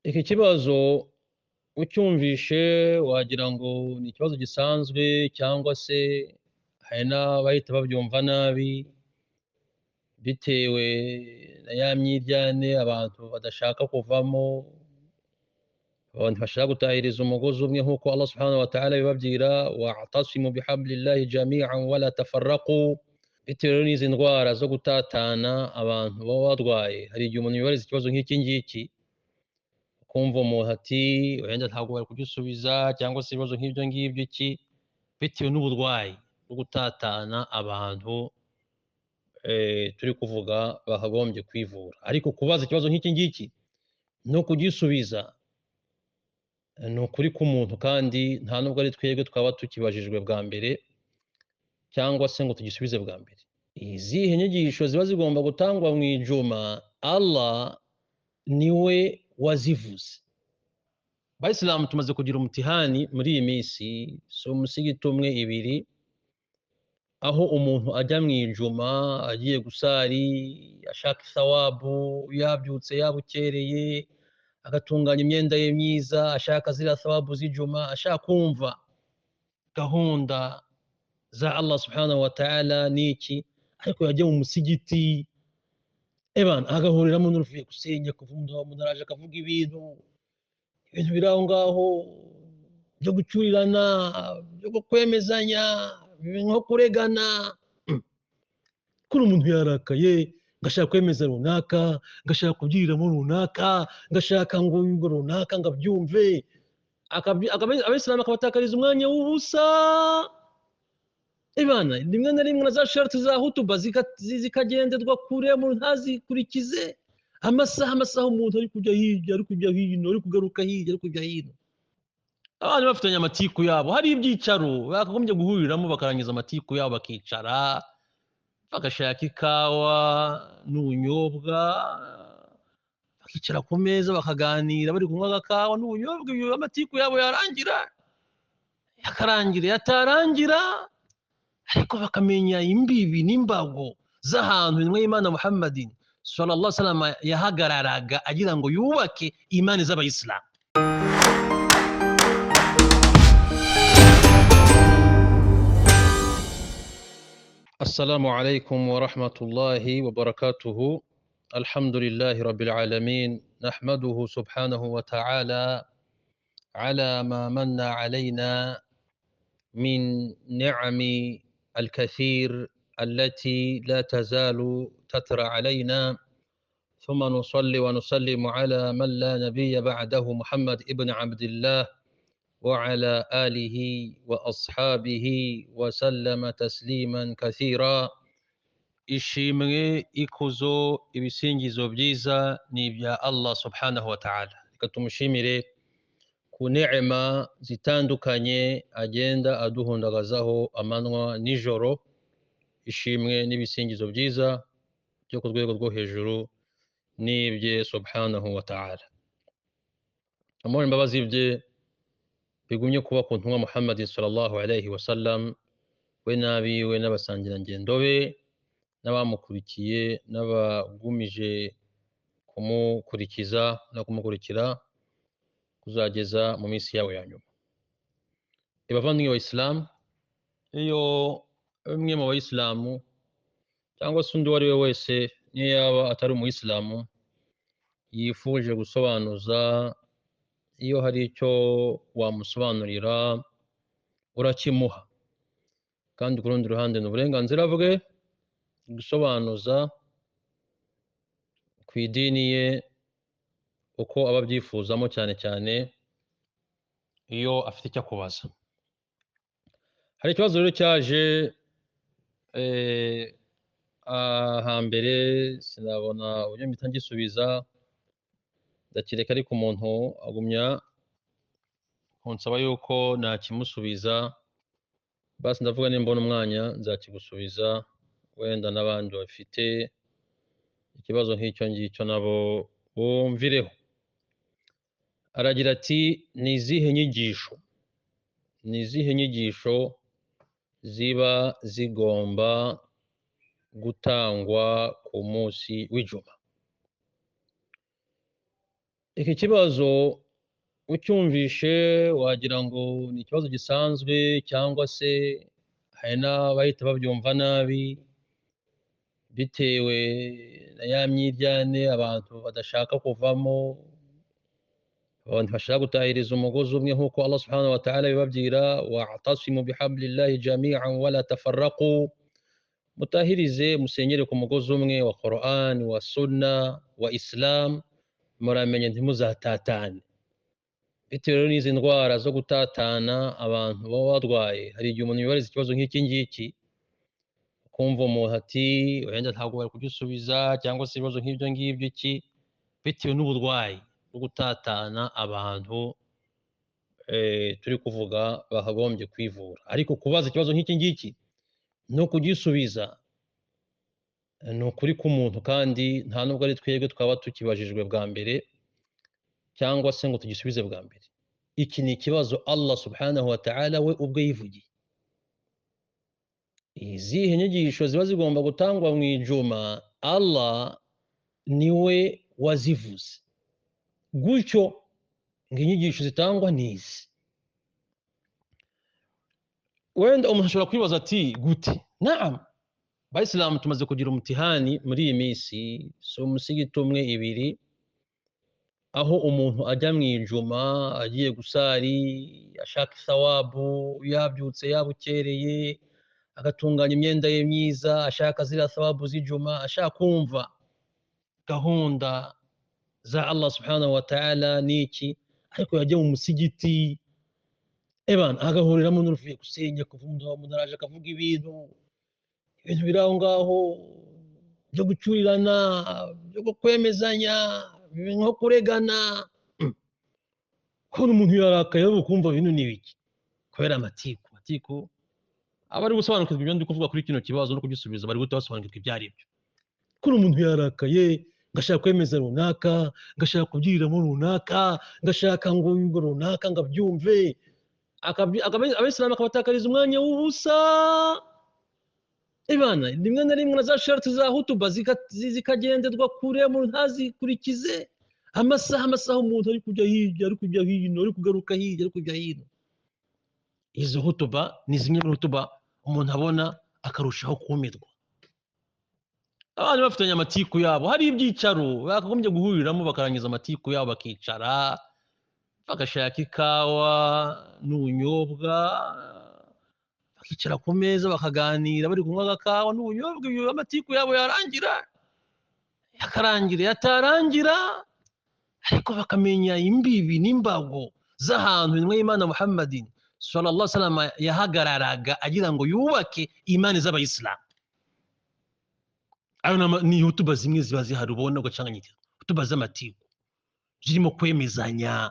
iki kibazo ucyumvishe wagira ngo ni ikibazo gisanzwe cyangwa se hari n'abahita babyumva nabi bitewe na ya myiryane abantu badashaka kuvamo, abantu bashaka gutahiriza umugozi umwe nk'uko Allah subhanahu wa ta'ala bibabwira wa'tasimu bihablillahi jami'an wala tafarraqu. Bitewe n'izi ndwara zo gutatana abantu baba barwaye, hari igihe umuntu yibariza ikibazo nk'iki ngiki kumva umuntu ati wenda ntabwo bari kugisubiza cyangwa se ibibazo nk'ibyo ngibyo iki, bitewe n'uburwayi bwo gutatana abantu turi kuvuga bakagombye kwivura. Ariko kubaza ikibazo nk'iki ngiki no kugisubiza ni ukuri k'umuntu, kandi nta nubwo ari twebwe twaba tukibajijwe bwa mbere cyangwa se ngo tugisubize bwa mbere. Izihe nyigisho ziba zigomba gutangwa mu ijuma, Allah niwe wazivuze. Bayisilamu tumaze kugira umutihani muri iyi minsi, so umusigiti umwe ibiri, aho umuntu ajya mu ijuma agiye gusari ashaka thawabu, yabyutse yabukereye agatunganya imyenda ye myiza, ashaka ziriya thawabu z'ijuma, ashaka kumva gahunda za Allah subhanahu wa ta'ala niki, ariko yajya mu musigiti agahuriramo n'uruvuye gusenya, kuvuga umuntu araje akavuga ibintu biri aho ngaho byo gucyurirana, byo kwemezanya, nko kuregana. Kuri umuntu yarakaye ngashaka kwemeza runaka, ngashaka kubyiriramo runaka, ngashaka ngo runaka ngabyumve, abisilamu akabatakariza umwanya w'ubusa. Rimwe na rimwe na za sharti za hutuba zikagenderwa kure, umuntu ntazikurikize. Amasaha umuntu ari kujya hirya, ari kujya hino, ari kugaruka hirya, ari kujya hino. Abantu bafitanye amatiku yabo, hari ibyicaro bakagombye guhuriramo bakarangiza amatiku yabo, bakicara bagashaka ikawa n'ubunyobwa, bakicara ku meza bakaganira bari kunywa agakawa n'ubunyobwa. Ibyo amatiku yabo yakarangira yatarangira, ariko bakamenya imbibi n'imbago z'ahantu intumwa y'Imana Muhammadin sallallahu alaihi wasallam yahagararaga agira ngo yubake imani z'abayisilamu. Assalamu alaikum wa rahmatullahi wa barakatuhu. Alhamdulillahi rabbil alamin, nahmaduhu subhanahu wa ta'ala ala ma manna alayna min ni'ami الكثير التي لا تزال تترى علينا، ثم نصلي ونسلم على من لا نبي بعده محمد ابن عبد الله وعلى آله وأصحابه وسلم تسليما كثيرا. ishimwe ikuzo ibisingizo byiza ni ibya Allah subhanahu wa ta'ala. Reka tumushimire ku neema zitandukanye agenda aduhundagazaho amanywa nijoro. Ishimwe n'ibisingizo byiza byo ku rwego rwo hejuru n'ibye subhanahu wa ta'ala. Amahoro imbabazi bye bigumye kuba ku ntumwa Muhammad sallallahu alayhi wa sallam, we n'abiwe n'abasangirangendo be n'abamukurikiye n'abagumije kumukurikiza no kumukurikira kuzageza mu minsi yawe ya nyuma. Bavandimwe b'Abayisilamu, iyo umwe mu Bayisilamu cyangwa se undi uwo ari we wese niyo yaba atari umuyisilamu yifuje gusobanuza, iyo hari icyo wamusobanurira urakimuha, kandi ku rundi ruhande ni uburenganzira bwe gusobanuza ku idini ye uko aba abyifuzamo, cyane cyane iyo afite icyo akubaza. Hari ikibazo rero cyaje hambere, sinabona uburyo mpita ngisubiza, ndakireka, ariko umuntu agumya kunsaba yuko nakimusubiza. Basi ndavuga nimbona umwanya nzakigusubiza, wenda n'abandi bafite ikibazo nk'icyo ngicyo nabo bumvireho. Aragira ati ni izihe nyigisho ziba zigomba gutangwa ku munsi w'ijuma? iki kibazo ucyumvishe wagira ngo ni ikibazo gisanzwe cyangwa se hari n'abahita babyumva nabi bitewe na ya myiryane abantu badashaka kuvamo, abantu bashaka gutahiriza umugozi umwe nk'uko Allah subhanahu wa ta'ala bibabwira, wa'tasimu bihablillahi jami'an wala tafarraqu, mutahirize musenyere ku mugozi umwe wa Quran wa sunna wa Islam, muramenye ntimuzatatane. Bitewe rero n'izi ndwara zo gutatana abantu baba barwaye, hari igihe umuntu yibariza ikibazo nk'iki ngiki ukumva umuntu ati wenda ntabwo bari kugisubiza cyangwa se ibibazo nk'ibyo ngibyo iki, bitewe n'uburwayi bwo gutatana abantu turi kuvuga bakagombye kwivura. Ariko kubaza ikibazo nk'iki ngiki no kugisubiza ni ukuri k'umuntu, kandi nta nubwo ari twebwe twaba tukibajijwe bwa mbere cyangwa se ngo tugisubize bwa mbere. Iki ni ikibazo Allah subhanahu wa ta'ala we ubwe yivugiye. Izihe nyigisho ziba zigomba gutangwa mu ijuma, Allah niwe wazivuze gutyo ngo inyigisho zitangwa nizi. Wenda umuntu ashobora kwibaza ati gute? Naam, Bayisilamu tumaze kugira umutihani muri iyi minsi, si umusigiti umwe ibiri, aho umuntu ajya mu ijuma agiye gusari ashaka thawabu, yabyutse yabukereye agatunganya imyenda ye myiza, ashaka ziriya thawabu z'ijuma, ashaka kumva gahunda za Allah subhanahu wa ta'ala niki, ariko yajya mu musigiti agahuriramo n'uruvuye gusenya, kuvuga umuntu araje akavuga ibintu biri aho ngaho byo gucyurirana, byo kwemezanya, nko kuregana. Kubona umuntu yarakaye ukumva ibintu ni biki, kubera amatiku abari gusobanukirwa ibyo ndi kuvuga kuri kino kibazo no kugisubiza bari gutasobanukirwa ibyo ari byo. Kubona umuntu yarakaye ngashaka kwemeza runaka, ngashaka kubyiriramo runaka, ngashaka ngo ngo runaka ngabyumve, Abayisilamu akabatakariza umwanya w'ubusa. Rimwe na rimwe na za sharti za hutuba zikagenderwa kure, umuntu ntazikurikize. Amasaha umuntu ari kujya hirya, ari kujya hino, ari kugaruka hirya, ari kujya hino. Izo hutuba ni zimwe muri hutuba umuntu abona akarushaho kumirwa. Abantu bafitanye amatiku yabo, hari ibyicaro bakagombye guhuriramo bakarangiza amatiku yabo, bakicara bagashaka ikawa n'ubunyobwa, bakicara ku meza bakaganira bari kunywa agakawa n'ubunyobwa, ibyo amatiku yabo yatarangira, ariko bakamenya imbibi n'imbago z'ahantu intumwa y'Imana Muhammadin sallallahu alaihi wasallam yahagararaga agira ngo yubake imani z'abayisilamu. Ayo ni hutuba zimwe ziba zihari ubona ugacanganyikira, hutuba z'amatiku zirimo kwemezanya,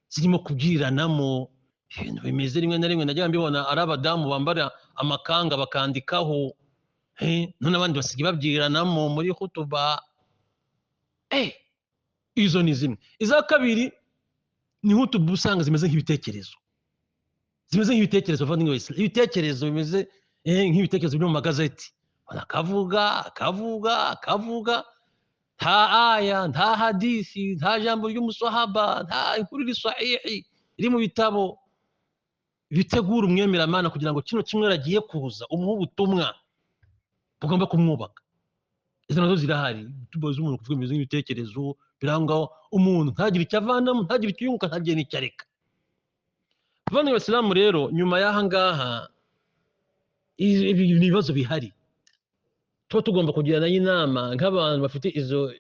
zirimo kubyiranamo ibintu bimeze. Rimwe na rimwe najya mbibona ari abadamu bambara amakanga bakandikaho, none abandi basigaye babyiranamo muri hutuba. Izo ni zimwe. Iza kabiri ni hutuba usanga zimeze nk'ibitekerezo, ibitekerezo bimeze nk'ibitekerezo byo mu magazeti, akavuga, nta aya, nta hadisi, nta jambo ry'umusahaba, nta inkuru iri sahihi iri mu bitabo bitegura umwemeramana kugira ngo kino kimwe agiye kuza umuha ubutumwa bugomba kumwubaka. Izo nazo zirahari, hutuba z'umuntu kuvuga imeze nk'ibitekerezo birangaho umuntu ntagire icyo avanamo, ntagire icyo yunguka, ntagire n'icyo areka. Bavandimwe b'Abasilamu rero, nyuma y'aha ngaha ibi bibazo bihari, tuba tugomba kugirana inama nk'abantu bafite izo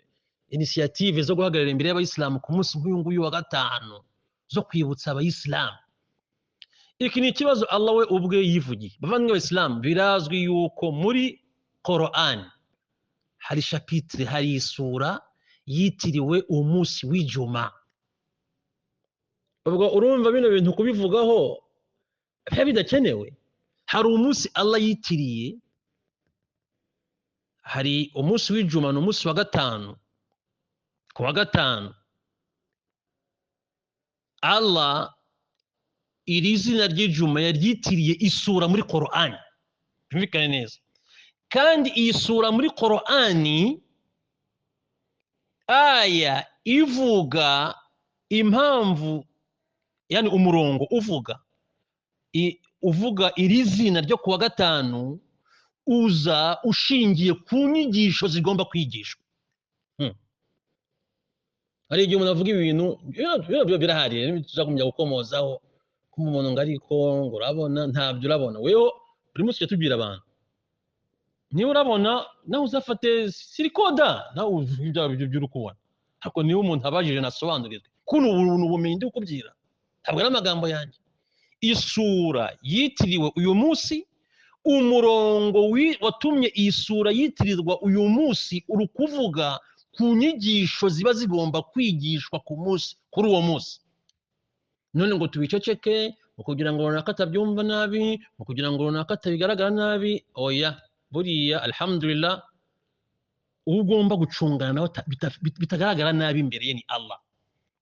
initiative zo guhagarara imbere y'Abayisilamu ku munsi nk'uyu nguyu wa gatanu, zo kwibutsa Abayisilamu. Iki ni ikibazo Allah we ubwe yivugiye. Bavandimwe b'Abasilamu, birazwi yuko muri Quran hari chapitre, hari isura yitiriwe umunsi w'ijuma. Ubwo urumva bino bintu kubivugaho biba bidakenewe. Hari umunsi Allah yitiriye, hari umunsi w'ijuma, ni umunsi wa gatanu. Ku wa gatanu Allah iri zina ry'ijuma yaryitiriye isura muri Quran, byumvikane neza. Kandi iyi sura muri Quran aya ivuga impamvu yani umurongo uvuga iri zina ryo kuwa gatanu uza ushingiye ku nyigisho zigomba kwigishwa. Hari igihe umuntu avuga ibintu birahari tuzakumya gukomozaho ko umuntu ngo ariko ngo urabona ntabyo urabona weho buri munsi cyo tubwira abantu niba urabona nawe uzafate sirikoda nawe ibyo by'uri kubona ariko niba umuntu abajije nasobanurirwe kuno ubuntu bumenyi ndi kukubwira ntabwo ari amagambo yanjye. Isura yitiriwe uyu munsi, umurongo watumye iyi sura yitirirwa uyu munsi uri kuvuga ku nyigisho ziba zigomba kwigishwa ku munsi kuri uwo munsi. None ngo tubiceceke kugira ngo runaka atabyumva nabi, kugira ngo runaka atabigaragara nabi, oya buriya alhamdulillah ugomba gucungana nawe bitagaragara nabi imbere ye ni Allah,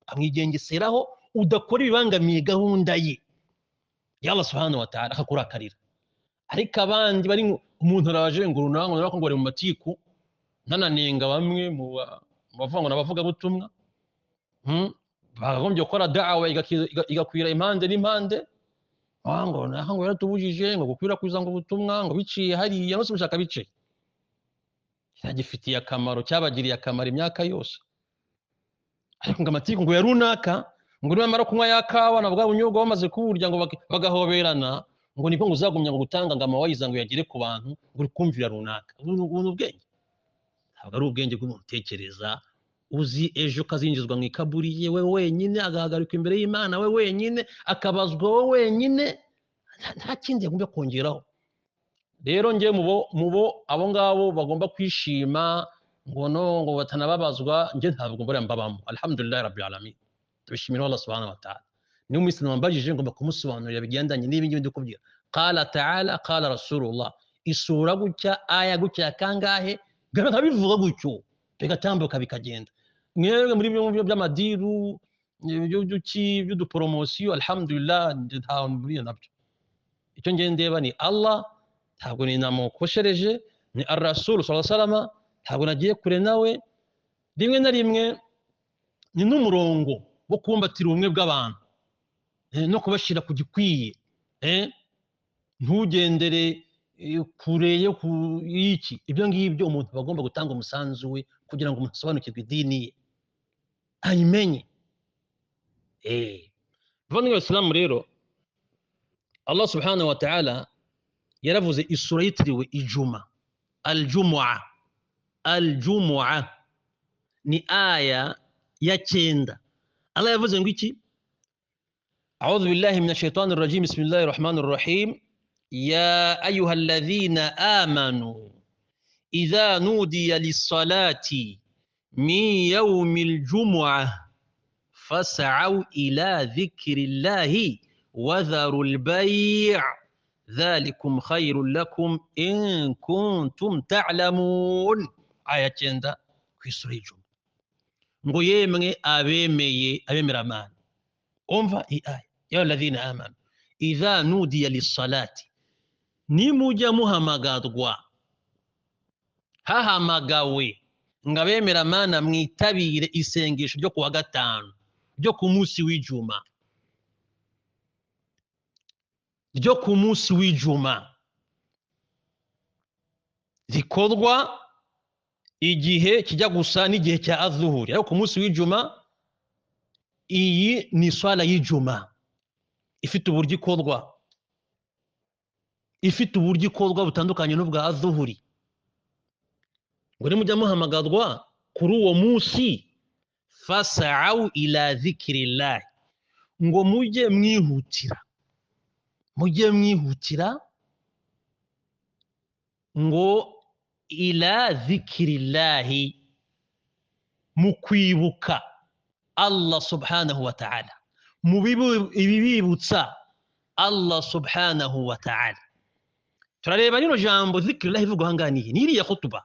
amwigengeseraho udakora ibibangamiye gahunda ye ya Allah subhanahu wa ta'ala akakurakarira. Ariko abandi bari umuntu araje ngo runaka ngo bari mu matiku nananenga bamwe mu bavuga n'abavuga butumwa bakagombye gukora da'wa igakwira impande n'impande, ngo naho ngo yaratubujije ngo gukwirakwiza ngo ubutumwa ngo biciye hariya no mushaka bice cyagifitiye akamaro cyabagiriye akamaro imyaka yose. Ariko ngo amatiku ngo yarunaka ngo nimara kunywa yakawa na bwa bunyobwa bamaze kuburya ngo bagahoberana ngo niko ngo uzagumya ngo gutanga ngo amawayiza ngo yagire ku bantu ngo kumvira runaka. Ubuntu ubwenge ntabwo ari ubwenge bw'umuntu utekereza uzi ejo kazinjizwa mu ikaburi ye we wenyine, agahagarikwa imbere y'Imana we wenyine, akabazwa we wenyine, nta kindi yagomba kongeraho. Rero ngiye mubo abo ngabo bagomba kwishima ngo batanababazwa, ngiye ntabwo mbora mbabamo. Alhamdulillah rabbil alamin, tubishimira Allah subhanahu wa ta'ala. Ni umuyisilamu wambajije ngomba kumusobanurira bigendanye n'ibi ngibi ndikubwira. Qala ta'ala qala rasulullah, isura gutya aya gutya kangahe gaba bivuga gutyo bigatambuka bikagenda. Mwebwe muri byo by'amadiru by'uduporomosiyo alhamdulillah nta muri nabyo. Icyo ngiye ndeba ni Allah, ntabwo ni namukoshereje, ni ar-rasul sallallahu alaihi wasallam, ntabwo nagiye kure nawe. Rimwe na rimwe ni n'umurongo wo kumbatira ubumwe bw'abantu no kubashira ku gikwiye, ntugendere kure yo iki. Ibyo ngibyo umuntu bagomba gutanga umusanzu we kugira ngo umuntu asobanukirwe idini ye ayimenye. Bavandimwe b'Abasilamu rero, Allah subhanahu wa ta'ala yaravuze isura yitiriwe ijuma, al-jumu'a ni aya ya 9. Allah yavuze ngo iki? A'udhu billahi minash shaitanir rajim, bismillahir rahmanir rahim, ya ayyuhalladhina amanu idha nudiya lis-salati min yawmil jumu'ah fas'au ila dhikrillahi wa dharul bay' dhalikum khairul lakum in kuntum ta'lamun. Aya 9 kwisura ijuma ngo yemwe abemera Imana, umva iyi aya, ya alladhina amanu idha nudiya lis-salati, nimujya muhamagarwa, hahamagawe ngo abemera Imana mwitabire isengesho ryo kuwa gatanu ryo ku munsi w'ijuma, ryo ku munsi w'ijuma rikorwa igihe kijya gusa n'igihe cya adhuhuri. Ariko ku munsi w'ijuma iyi ni swala y'ijuma ifite uburyo ikorwa butandukanye n'ubwa adhuhuri. ngo nimujya muhamagarwa kuri uwo munsi fas'au ila dhikrillah, ngo mujye mwihutira ngo ila dhikrillahi, mu kwibuka Allah subhanahu wa ta'ala, mu bibibutsa Allah subhanahu wa ta'ala. Turareba rino jambo dhikrillahi vuga hanganiye niriya khutuba,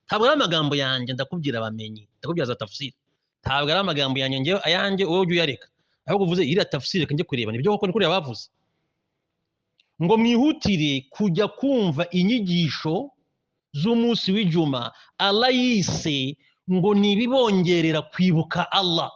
ntabwo ari amagambo yanjye ndakubwira abamenyi, ndakubwira za tafsiri, ntabwo ari amagambo yanjye ngewe ayanjye wowe ujye uyareka, ahubwo uvuze iriya tafsiri kanjye kureba nibyo koko nikuri bavuze. Ngo mwihutire kujya kumva inyigisho z'umunsi w'ijuma Allah yise ngo nibibongerera kwibuka Allah.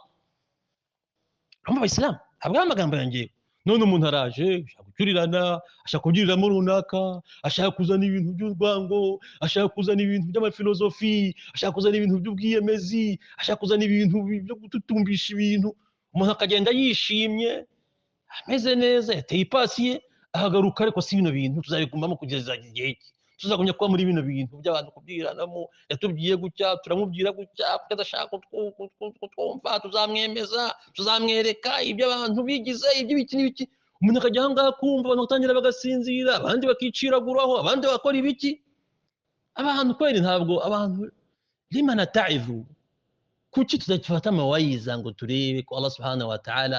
urumva abayisilamu ntabwo ari amagambo yanjye none umuntu araje ashaka gucurirana ashaka kubyiriramo runaka ashaka kuzana ibintu by'urwango ashaka kuzana ibintu by'amafilozofi ashaka kuzana ibintu by'ubwiyemezi ashaka kuzana ibintu byo gututumbisha ibintu umuntu akagenda yishimye ameze neza yateye ipasi ye ahagaruka ariko si bino bintu tuzabigumamo kugeza igihe ki tuzagumya kuba muri bino bintu by'abantu kubyiranamo yatubwiye gutya turamubwira gutya kuko adashaka twumva tuzamwemeza tuzamwereka ibyo abantu bigize ibyo biki n'ibiki umuntu akajya aho ngaho kumva abantu batangira bagasinzira abandi bakiciraguraho abandi bakora ibiki abantu kweri ntabwo abantu limana ta'izu kuki tudafata amawayiza ngo turebe ko Allah subhanahu wa ta'ala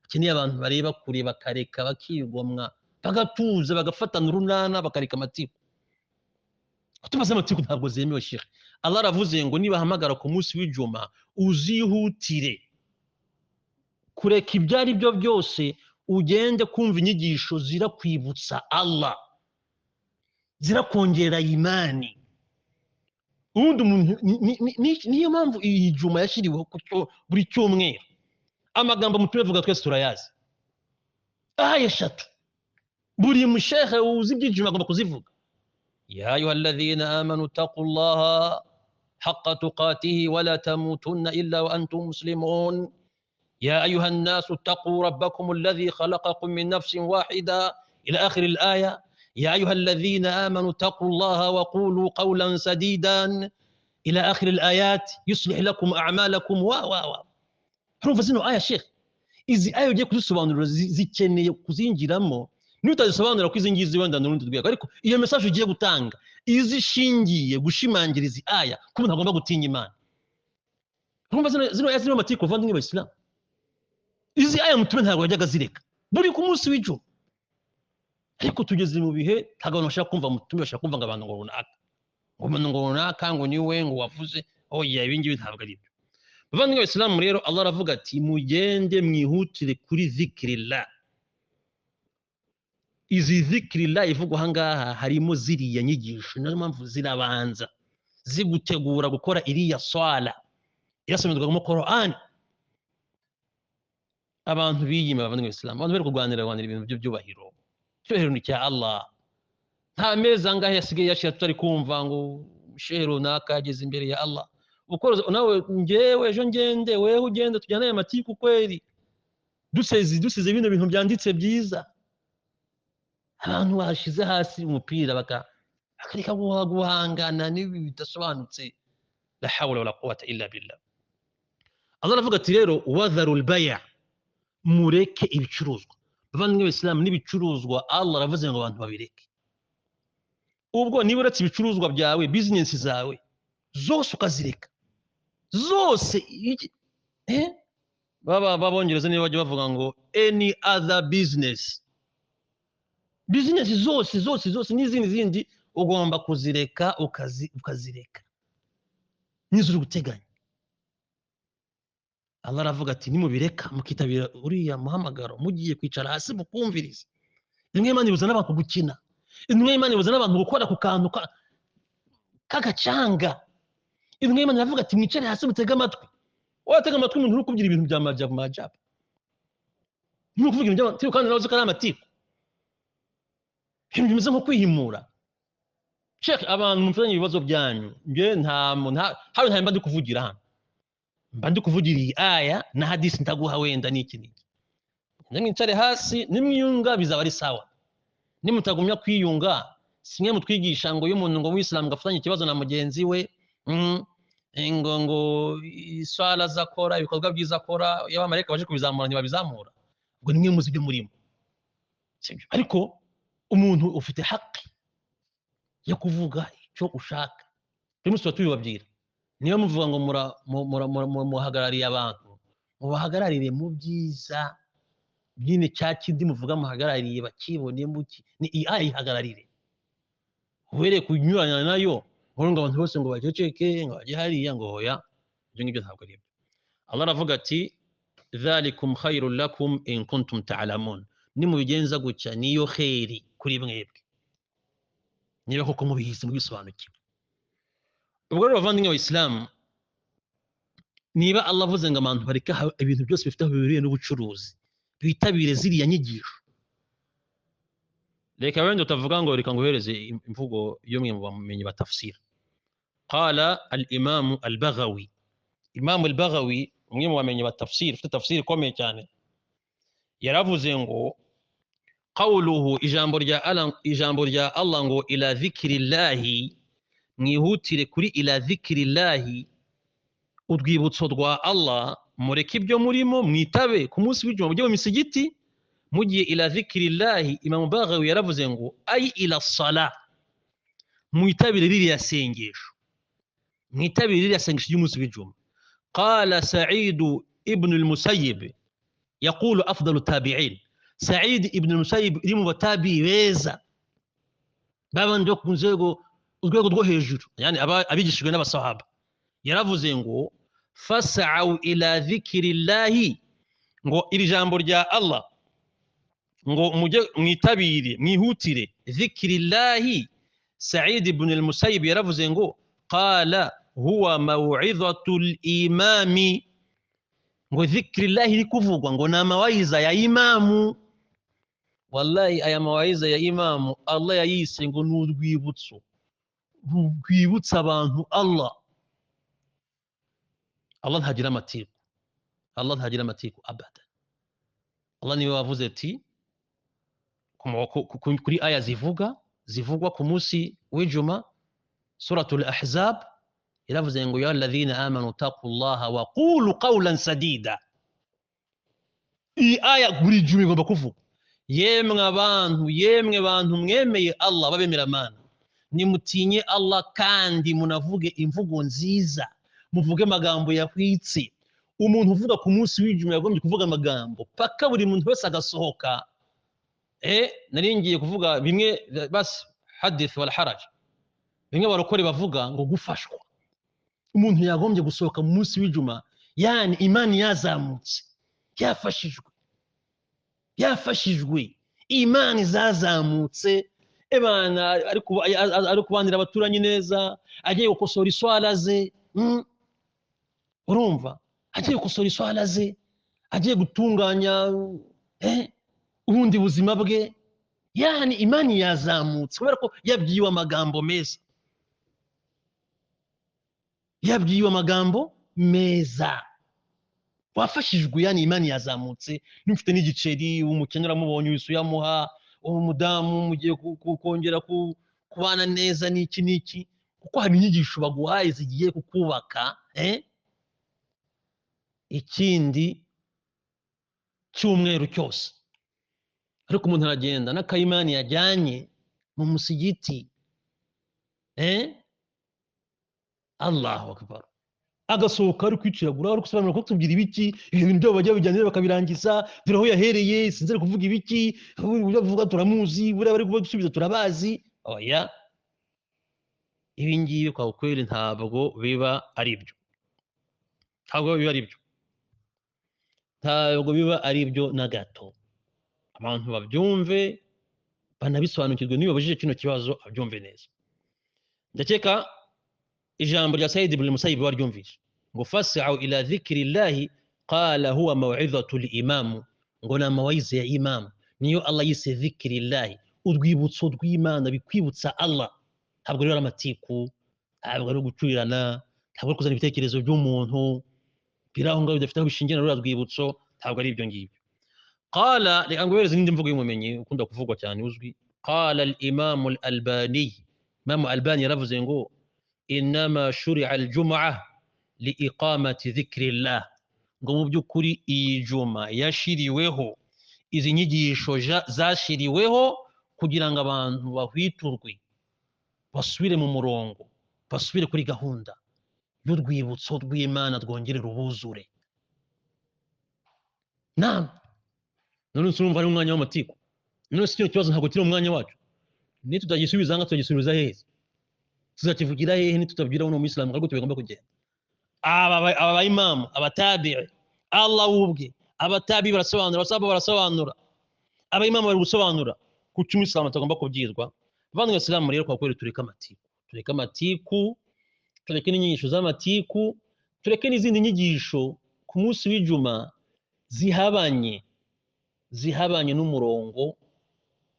akeneye abantu bareba kure bakareka bakigomwa bagatuza bagafatana urunana bakareka amatiku kutubaza amatiku ntabwo zemewe Sheikh Allah aravuze ngo nibahamagara ku munsi w'ijuma uzihutire kureka ibyari byo byose ugende kumva inyigisho zirakwibutsa Allah zirakongera imani ubundi umuntu niyo mpamvu iyi juma yashiriweho buri cyumweru amagambo mutume vuga twese turayazi aya eshatu buri mushehe uzi iby'ijuma agomba kuzivuga ya ayyuhalladhina amanu taqullaha haqqa tuqatihi wa la tamutunna illa wa antum muslimun ya ayyuhan nasu taqu rabbakum alladhi khalaqakum min nafsin wahida ila akhir al-aya يا أيها الذين آمنوا اتقوا الله وقولوا قولا سديدا إلى آخر الآيات يصلح لكم أعمالكم حروف زينو آية شيخ إذا آية جاي kuzisobanura zikeneye kuzinjiramo nutazisobanura ko izi ngizi wenda nurundi rwego ariko iyo message ugiye gutanga izishingiye gushimangira izi aya ko umuntu agomba gutinya Imana urumva zino aya zino matiko vandimwe b'Islam izi aya mutume ntabwo yajyaga zireka buri ku munsi w'ijoro ariko tugeze mu bihe ntabwo abantu bashaka kumva mutume bashaka kumva ngo abantu ngo runaka ngo niwe ngo wavuze oya ibi ngibi ntabwo ari byo bavandimwe b'Islam rero Allah aravuga ati mugende mwihutire kuri zikrillah izi zikrillah ivugwa ahangaha harimo ziriya nyigisho niyo mpamvu zirabanza zigutegura gukora iriya swala irasomerwa mu Qur'an abantu biyima bavandimwe b'Islam abantu bari kurwanira ibintu by'ubahiro cyubahiro ni cya Allah nta meza ngahe yasigaye yashira tutari kumva ngo shehe runaka ageze imbere ya Allah ukoroza nawe ngewe ejo ngende wewe ugende tujyana aya matiku kweri dusize bino bintu byanditse byiza abantu bashize hasi umupira bakareka guhangana n'ibi bidasobanutse la hawla wala quwwata illa billah Allah aravuga ati rero wadharul bay' mureke ibicuruzwa bavandimwe b'Islam n'ibicuruzwa Allah aravuze ngo abantu babireke ubwo niba uretse ibicuruzwa byawe business zawe zose ukazireka zose babongereza niba bajya bavuga ngo any other business zose n'izindi ugomba kuzireka ukazireka nizuru guteganya Allah aravuga ati nimubireka mukitabira uriya muhamagaro mugiye kwicara hasi mukumviriza rimwe Imana ibuza n'abantu gukina rimwe Imana ibuza n'abantu gukora ku kantu kagacanga rimwe Imana iravuga ati mwicare hasi mutega amatwi watega amatwi umuntu uri kubwira ibintu bya majab ni ukuvuga ibintu by'amatiku kandi nawe uzi ko ari amatiku ibintu bimeze nko kwihimura Sheikh abantu mufitanye ibibazo byanyu nge nta mba ndi kuvugira hano mba ndi kuvugira iyi aya na hadisi ndaguha wenda n'iki nimwicare hasi nimwiyunga bizaba ari sawa nimutagumya kwiyunga simwe mutwigisha ngo y'umuntu ngo w'Islam gafatanye ikibazo na mugenzi we ngo iswala zakora ibikorwa byiza akora y'abamareka baje kubizamura ntibabizamura ubwo nimwe muzi byo murimo ariko umuntu ufite haki yo kuvuga icyo ushaka rimwe tubibabwira niyo muvuga ngo muhagarariye abantu mubahagararire mu byiza nyine cya kindi muvuga muhagarariye bakibone muki ni aya ihagararire uhereye kunyuranya nayo ngo abantu bose ngo baceceke ngo bajye hariya ngo hoya ibyo ngibyo ntabwo ari byo Allah aravuga ati dhalikum khairul lakum in kuntum ta'lamun nimubigenza gutya niyo khairi kuri mwebwe niba koko mubihize mubisobanukiwe ubwo rero bavandimwe b'Islam niba Allah avuze ngo abantu bareka ibintu byose bifite aho bihuriye n'ubucuruzi bitabire ziriya nyigisho, reka wenda utavuga ngo reka nguhereze imvugo y'umwe mu bamenyi ba tafsir. Qala al-imam al-Baghawi, imam al-Baghawi umwe mu bamenyi ba tafsir ufite tafsir ikomeye cyane, yaravuze ngo qawluhu, ijambo rya Allah ngo ila dhikrillahi, mwihutire kuri ila dhikrillahi, urwibutso rwa Allah, mureke ibyo murimo mwitabe ku munsi w'ijuma mujye mu misigiti mugiye ila dhikrillahi. Imam Baghawi yaravuze ngo ay ila sala, mwitabire ririya sengesho, mwitabire ririya sengesho ry'umunsi w'ijuma. Qala Sa'id ibn al-Musayyib yaqulu afdalu tabi'in, Sa'id ibn al-Musayyib iri mu batabi beza babandi ku nzego urwego rwo hejuru, yani abigishijwe n'abasahaba, yaravuze ngo fas'au ila dhikrillahi, ngo iri jambo rya Allah ngo mujye mwitabire mwihutire dhikrillahi. Sa'id ibn al-Musayyib yaravuze ngo qala huwa maw'idhatul imami, ngo dhikrillahi iri kuvugwa ngo na mawayiza ya imamu. Wallahi aya mawayiza ya imamu Allah yayise ngo n'urwibutso rwibutsa abantu Allah. Allah ntagira amatiku, Allah ntagira amatiku abada. Allah niwe wavuze ati kuri aya zivugwa ku munsi w'ijuma, suratul ahzab yaravuze ngo ya alladhina amanu taqullaha wa qulu qawlan sadida. Iyi aya buri juma igomba kuvuga, yemwe bantu mwemeye Allah babemera Imana, nimutinye Allah kandi munavuge imvugo nziza, muvuge amagambo yahwitse. Umuntu uvuga ku munsi w'ijuma yagombye kuvuga amagambo paka buri muntu wese agasohoka. Nari ngiye kuvuga bimwe bas hadith wal haraj, bimwe barokore bavuga ngo gufashwa. Umuntu yagombye gusohoka mu munsi w'ijuma, yani imani yazamutse, yafashijwe, imani zazamutse, ebana ari kubanira abaturanyi neza, agiye gukosora iswala ze, urumva, agiye gukosora iswala ze, agiye gutunganya ubundi buzima bwe, yani imani yazamutse kubera ko yabwiwe amagambo meza, yabwiwe amagambo meza, wafashijwe, yani imani yazamutse. Nimufite n'igiceri umukene uramubonye wisuyamuha, umudamu mugiye kongera kubana neza n'iki, kuko hari inyigisho baguhaye zigiye kukubaka. Ikindi cyumweru cyose ariko umuntu aragenda n'akayimani yajyanye mu musigiti, Allahu akbar, agasohoka ari kwiciragura, ari gusobanura ko tubwira ibiki, ibyo bintu byabo bajya bijyanira bakabirangiza, dore aho yahereye, sinzere kuvuga ibiki, uburyo avuga turamuzi, buriya bari gusubiza turabazi. Oya, ibi ngibi kwa ukweli ntabwo biba ari byo, ntabwo biba ari byo na gato. Abantu babyumve banabisobanukirwe, niba babajije kino kibazo abyumve neza. Ndakeka ijambo rya Sa'id ibn al-Musayyib waryumvise ngo fas'au ila dhikrillahi qala huwa maw'idhatul imam, ngo na mawayiza ya imam niyo Allah yise dhikrillahi, urwibutso rw'Imana bikwibutsa Allah. Ntabwo rero amatiku, ntabwo ari gucurirana, ntabwo ari kuzana ibitekerezo by'umuntu biraho ngaho bidafite aho bishingira rura rwibutso, ntabwo ari ibyo ngibyo. Qala, reka nguhereze n'indi mvugo y'umumenyi ukunda kuvugwa cyane uzwi. Qala al-imam al-Albani, Imam Albani yaravuze ngo inama shuri'a al-jum'ah li iqamati dhikrillah, ngo mu by'ukuri iyi juma yashiriweho, izi nyigisho zashiriweho kugira ngo abantu bahwiturwe, basubire mu murongo, basubire kuri gahunda y'urwibutso rw'Imana rwongerera ubuzure. None urumva ari umwanya w'amatiku, none kino kibazo ntabwo kiri mu mwanya wacu. Nitutagisubiza hanga tugisubiza hehe? Tuzakivugira hehe nitutabwira uno Muislamu ko tubigomba kugenda? Aba imamu, abatabi'i, Allah ubwe, abatabi barasobanura, abasaba barasobanura, aba imamu bari gusobanura ku cyo Muislamu atagomba kubyirwa. Bavandimwe Islamu rero kwa kweli tureka amatiku, tureke n'inyigisho z'amatiku, tureke n'izindi nyigisho ku munsi w'ijuma zihabanye n'umurongo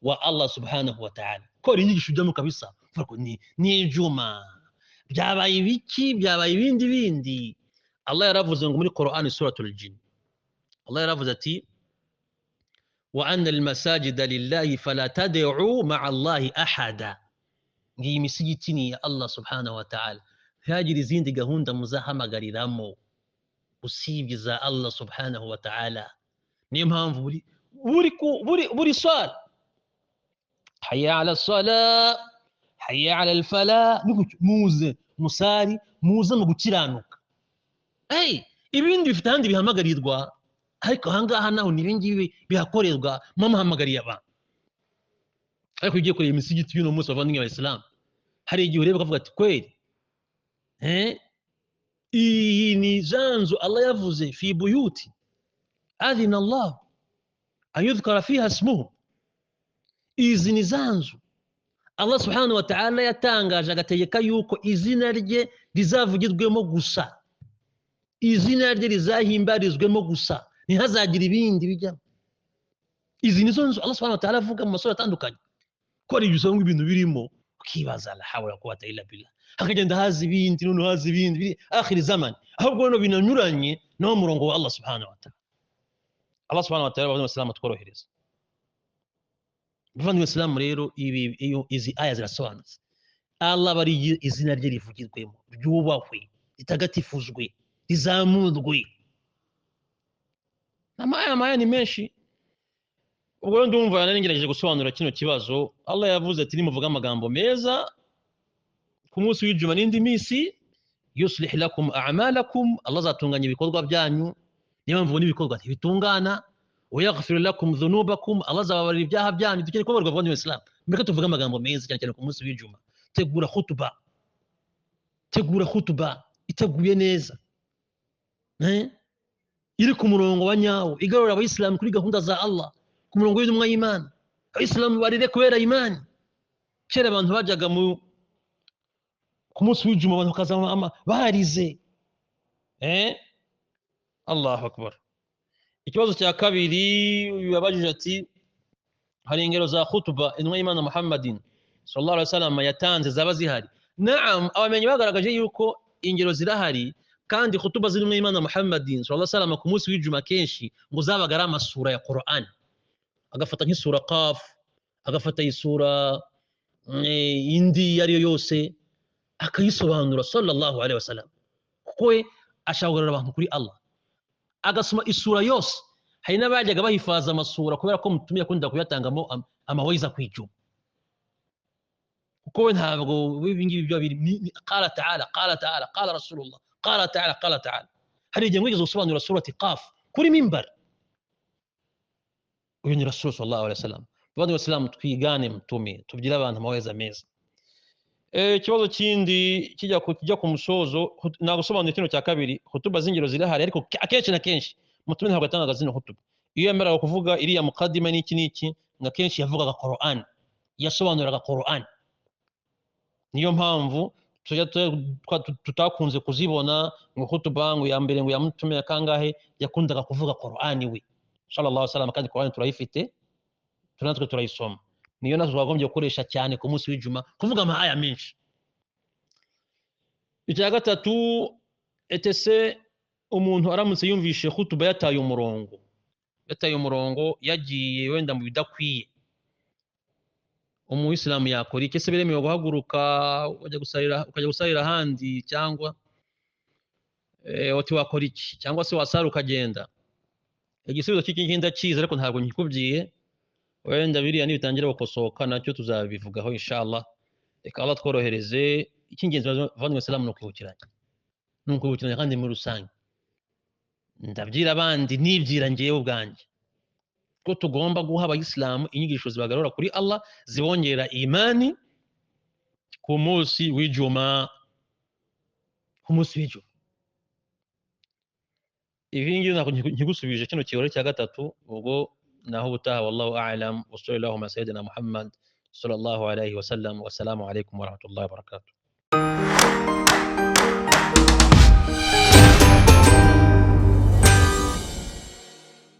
wa Allah subhanahu wa ta'ala. Ko ari inyigisho ujyamo kabisa vuga ni ijuma byabaye ibiki, byabaye ibindi. Allah yaravuze ngo muri Qur'an suratul Jin, Allah yaravuze ati wa anna al-masajida lillahi fala tad'u ma'a Allahi ahada. Ngiyi misigiti ni ya Allah subhanahu wa ta'ala, ntihagire izindi gahunda muzahamagariramo usibye za Allah subhanahu wa ta'ala. Niyo mpamvu buri swala hayya ala sala hayya ala al-fala, muze musari, muze mu gukiranuka. Ibindi bifite ahandi bihamagarirwa, ariko ahangaha naho n'ibingibi bihakorerwa muhamagariye abantu. Ariko ugiye kureba imisigiti y'uno munsi bavandimwe b'Abayisilamu, hari igihe ureba ukavuga ati kweli iyi ni janzu Allah yavuze fi buyuti adhina Allah an yudhkara fiha ismuhu. Izi ni zanzu Allah subhanahu wa ta'ala yatangaje agategeka yuko izina rye rizavugirwemo gusa, izina rye rizahimbarizwemo gusa, ntihazagire ibindi bijyamo. Izi ni zo nzu Allah subhanahu wa ta'ala avuga mu masura atandukanye. Ko ari ibisonga ibintu birimo ukibaza la hawla wala quwwata illa billah, hakagenda haza ibindi none haza ibindi akhiri zaman, ahubwo no binanyuranye no murongo wa Allah subhanahu wa ta'ala. Allah subhanahu wa ta'ala bavandimwe b'Abayisilamu tworohereza. Bavandimwe b'Abayisilamu rero izi aya zirasobanutse. Allah bari izina rye rivugirwemo, ryubahwe, ritagatifuzwe, rizamurwe. Amaya ni menshi. Ubwo ndumva nangerageje gusobanura kino kibazo. Allah yavuze ati nimuvuga amagambo meza ku munsi w'ijuma n'indi minsi, yuslih lakum a'malakum, Allah azatunganya ibikorwa byanyu. Niyo mpamvu n'ibikorwa ntibitungana. Wa yaghfir lakum dhunubakum, Allah azababarira ibyaha byanyu. Dukeneye kubabarwa bavandimwe b'Abayisilamu, mbere tuvuga amagambo meza cyane cyane ku munsi w'ijuma. Tegura khutuba iteguye neza, iri ku murongo wa nyawo, igarura Abayisilamu kuri gahunda za Allah, ku murongo w'intumwa y'Imana. Abayisilamu barire kubera imani. Kera abantu bajyaga ku munsi w'ijuma abantu bakaza barize. Allahu akbar. Ikibazo cya kabiri yabajije ati hari ingero za khutuba intumwa y'Imana Muhammadin sallallahu alaihi wasallam yatanze zaba zihari. Naam, abamenyi bagaragaje yuko ingero zirahari, kandi khutuba z'intumwa y'Imana Muhammadin sallallahu alaihi wasallam ku munsi w'ijuma kenshi ngo zabaga ari amasura ya Qur'an. Agafata nk'isura Qaf, agafata isura indi yariyo yose akayisobanura sallallahu alaihi wasallam, kuko we ashagurira abantu kuri Allah, agasoma isura yose. Hari n'abajyaga bahifaza amasura kubera ko mutumye akunda kuyatangamo amawayiza kwijuma, kuko we ntabwo ibingibi byo biri qala ta'ala qala rasulullah qala ta'ala. Hari igihe mwigeze gusobanura surati Qaf kuri mimbar, uyu ni Rasul sallallahu alaihi wasallam. Bavandimwe b'Abayisilamu twigane mutume, tubyire abantu amawayiza meza. Ikibazo kindi kijya ku musozo, nagusobanura kino cya kabiri. Khutuba z'ingero zirahari, ariko akenshi na kenshi mutume ntabwo atangaga zino khutuba. Iyo yemeraga kuvuga iriya muqaddima n'iki nga kenshi yavugaga Qur'an, yasobanuraga Qur'an. Niyo mpamvu tutakunze kuzibona ngo khutuba ngo ya mbere ngo ya mutume ya kangahe yakundaga kuvuga Qur'an we sallallahu alaihi wasallam, kandi Qur'an turayifite, tunatwe turayisoma. Niyo nazo twagombye gukoresha cyane ku munsi w'ijuma, kuvuga amahaya menshi. Icya gatatu, etese umuntu aramutse yumvishe khutuba yataye umurongo yagiye wenda mu bidakwiye, umuyisilamu yakora iki? Ese biremewe guhaguruka ukajya gusarira ahandi, cyangwa wakora iki? Cyangwa se wasara ukagenda? Igisubizo cy'iki ndakizi, ariko ntabwo nkikubwiye. Wenda biriya nibitangira gukosoka nacyo tuzabivugaho inshallah. Reka Allah tworohereze. Icy'ingenzi bavandimwe b'Abayisilamu ni ukwibukiranya, kandi muri rusange ndabyira abandi nibyira ngewe ubwanjye ko tugomba guha Abayisilamu inyigisho zibagarura kuri Allah, zibongera imani ku munsi w'ijuma. Ibi ngibi ntabwo nkigusubije kino kibazo cya gatatu, ubwo naho ubutaha. Wallahu a'lam wa sallallahu ala sayyidina Muhammad sallallahu alaihi wasallam. Wassalamu alaikum warahmatullahi wabarakatuh.